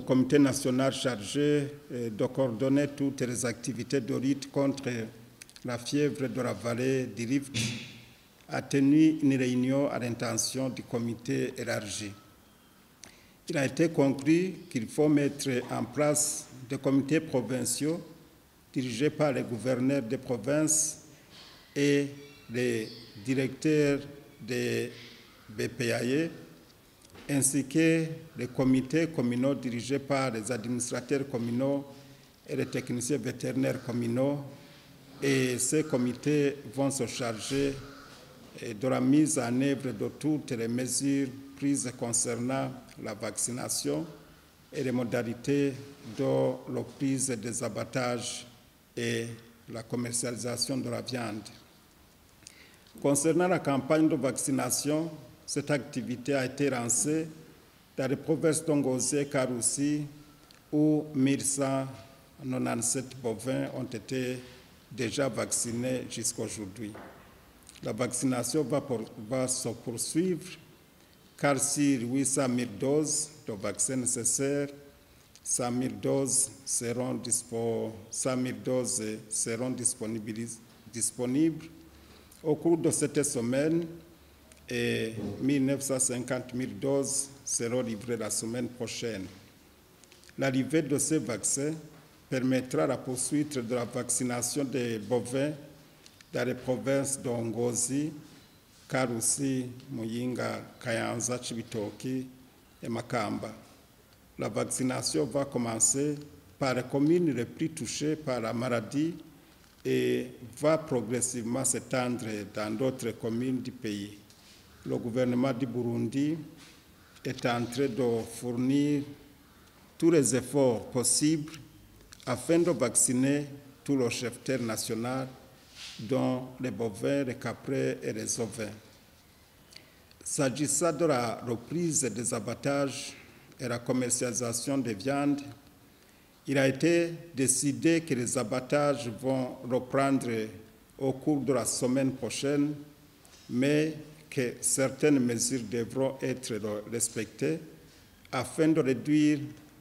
comité national chargé de coordonner toutes les activités de lutte contre la fièvre de la vallée du Rift a tenu une réunion à l'intention du comité élargi. Il a été conclu qu'il faut mettre en place des comités provinciaux dirigés par les gouverneurs des provinces et les directeurs des BPAE, ainsi que les comités communaux dirigés par les administrateurs communaux et les techniciens vétérinaires communaux. Et ces comités vont se charger de la mise en œuvre de toutes les mesures prises concernant la vaccination et les modalités de la prise des abattages et la commercialisation de la viande. Concernant la campagne de vaccination, cette activité a été lancée dans les provinces d'Ongozé et Karoussi, où 1197 bovins ont été déjà vaccinés jusqu'à aujourd'hui. La vaccination va se poursuivre car sur 800 000 doses de vaccins nécessaires, 100 000 doses seront disponibles au cours de cette semaine et 1950 000 doses seront livrées la semaine prochaine. L'arrivée de ces vaccins permettra la poursuite de la vaccination des bovins dans les provinces d'Ongozi, Karusi, Muyinga, Kayanza, Chibitoki et Makamba. La vaccination va commencer par les communes les plus touchées par la maladie et va progressivement s'étendre dans d'autres communes du pays. Le gouvernement du Burundi est en train de fournir tous les efforts possibles afin de vacciner tout le cheptel national, dont les bovins, les caprins et les ovins. S'agissant de la reprise des abattages et la commercialisation des viandes, il a été décidé que les abattages vont reprendre au cours de la semaine prochaine, mais que certaines mesures devront être respectées afin de réduire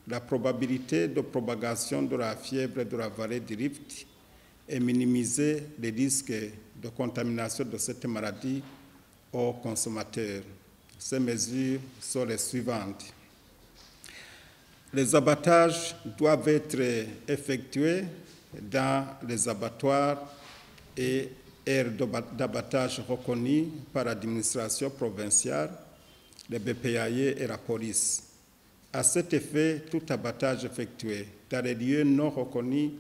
la probabilité de propagation de la fièvre de la vallée du Rift et minimiser les risques de contamination de cette maladie aux consommateurs. Ces mesures sont les suivantes. Les abattages doivent être effectués dans les abattoirs et aires d'abattage reconnues par l'administration provinciale, les BPAE et la police. À cet effet, tout abattage effectué dans les lieux non reconnus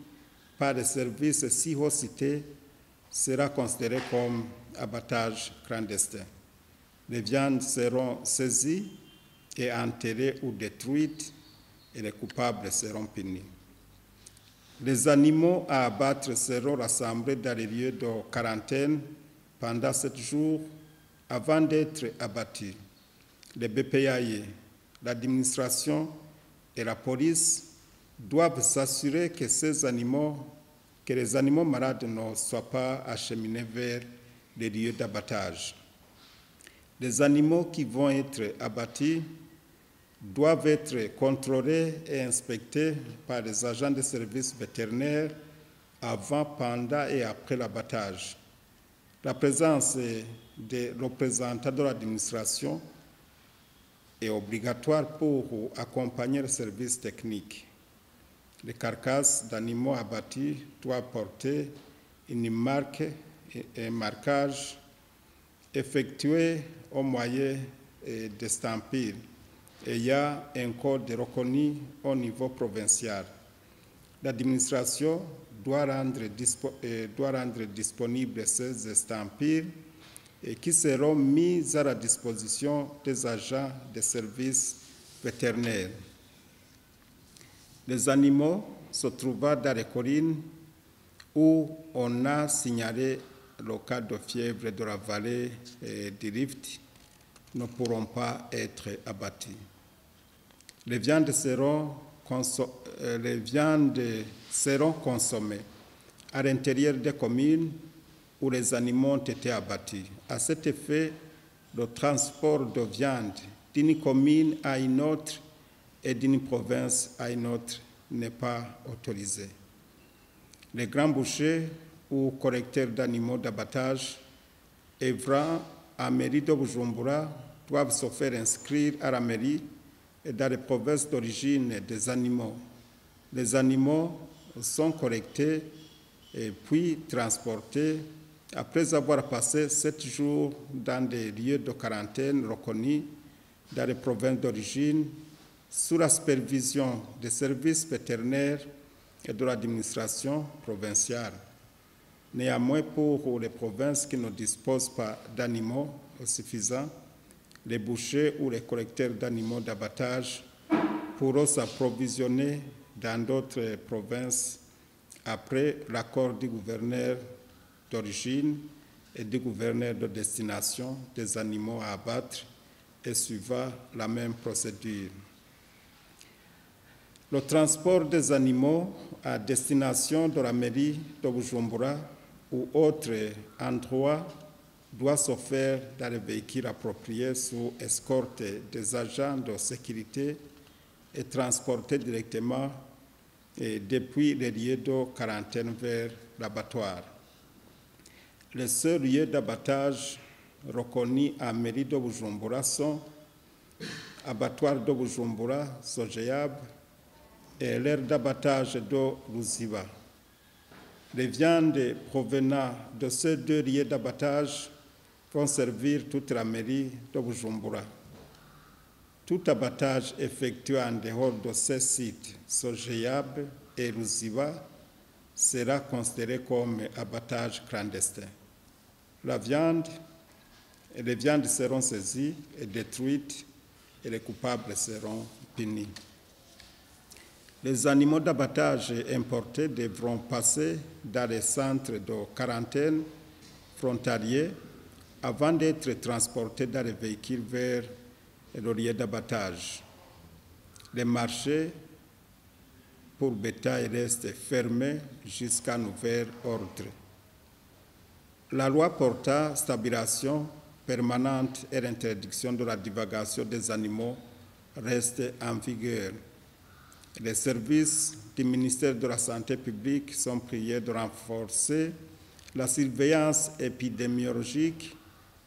par les services ci-haut cités sera considéré comme abattage clandestin. Les viandes seront saisies et enterrées ou détruites et les coupables seront punis. Les animaux à abattre seront rassemblés dans les lieux de quarantaine pendant 7 jours avant d'être abattus. Les BPAE, l'administration et la police doivent s'assurer que les animaux malades ne soient pas acheminés vers les lieux d'abattage. Les animaux qui vont être abattus doivent être contrôlés et inspectés par les agents de services vétérinaires avant, pendant et après l'abattage. La présence des représentants de l'administration est obligatoire pour accompagner le service technique. Les carcasses d'animaux abattus doivent porter une marque et un marquage effectué au moyen d'estampilles. Et il y a un code reconnu au niveau provincial. L'administration doit rendre disponibles ces estampilles et qui seront mises à la disposition des agents des services vétérinaires. Les animaux se trouvant dans les collines où on a signalé le cas de fièvre de la vallée du Rift ne pourront pas être abattus. Les viandes seront consommées à l'intérieur des communes où les animaux ont été abattus. À cet effet, le transport de viande d'une commune à une autre et d'une province à une autre n'est pas autorisé. Les grands bouchers ou correcteurs d'animaux d'abattage œuvrant à mairie de Bujumbura doivent se faire inscrire à la mairie et dans les provinces d'origine des animaux. Les animaux sont correctés et puis transportés après avoir passé 7 jours dans des lieux de quarantaine reconnus dans les provinces d'origine sous la supervision des services vétérinaires et de l'administration provinciale. Néanmoins, pour les provinces qui ne disposent pas d'animaux suffisants, les bouchers ou les collecteurs d'animaux d'abattage pourront s'approvisionner dans d'autres provinces après l'accord du gouverneur d'origine et du gouverneur de destination des animaux à abattre et suivant la même procédure. Le transport des animaux à destination de la mairie de Bujumbura ou autre endroit doit se faire dans les véhicules appropriés sous escorte des agents de sécurité et transporté directement depuis les lieux de quarantaine vers l'abattoir. Les seuls lieux d'abattage reconnus à mairie de Bujumbura sont abattoir de Bujumbura, Sojeyab, et l'aire d'abattage de Ruziba. Les viandes provenant de ces 2 lieux d'abattage vont servir toute la mairie de Bujumbura. Tout abattage effectué en dehors de ces sites, Sojeyab et Ruziba, sera considéré comme abattage clandestin. Les viandes seront saisies et détruites et les coupables seront punis. Les animaux d'abattage importés devront passer dans les centres de quarantaine frontaliers avant d'être transportés dans les véhicules vers le lieu d'abattage. Les marchés pour bétail restent fermés jusqu'à nouvel ordre. La loi portant stabilisation permanente et l'interdiction de la divagation des animaux reste en vigueur. Les services du ministère de la Santé publique sont priés de renforcer la surveillance épidémiologique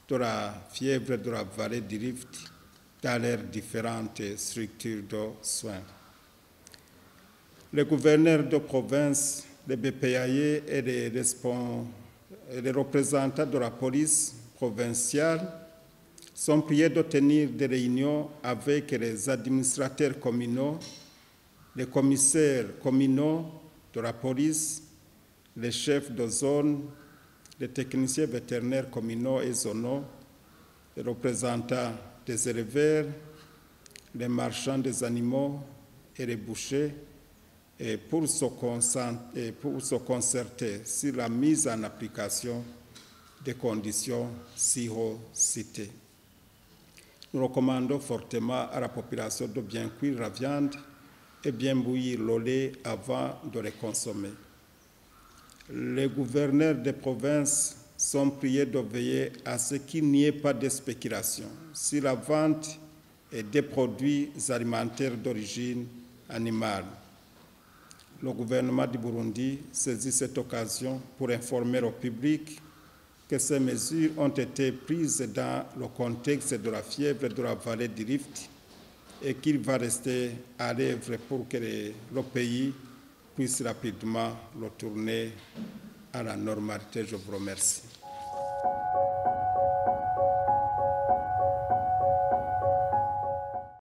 de la fièvre de la vallée du Rift dans leurs différentes structures de soins. Les gouverneurs de province, les BPAE et les représentants de la police provinciale sont priés de tenir des réunions avec les administrateurs communaux, les commissaires communaux de la police, les chefs de zone, les techniciens vétérinaires communaux et zonaux, les représentants des éleveurs, les marchands des animaux et les bouchers, et pour se concerter sur la mise en application des conditions ci-haut citées. Nous recommandons fortement à la population de bien cuire la viande et bien bouillir le lait avant de les consommer. Les gouverneurs des provinces sont priés de veiller à ce qu'il n'y ait pas de spéculation sur la vente des produits alimentaires d'origine animale. Le gouvernement du Burundi saisit cette occasion pour informer au public que ces mesures ont été prises dans le contexte de la fièvre de la vallée du Rift et qu'il va rester à l'œuvre pour que le pays puisse rapidement retourner à la normalité. Je vous remercie.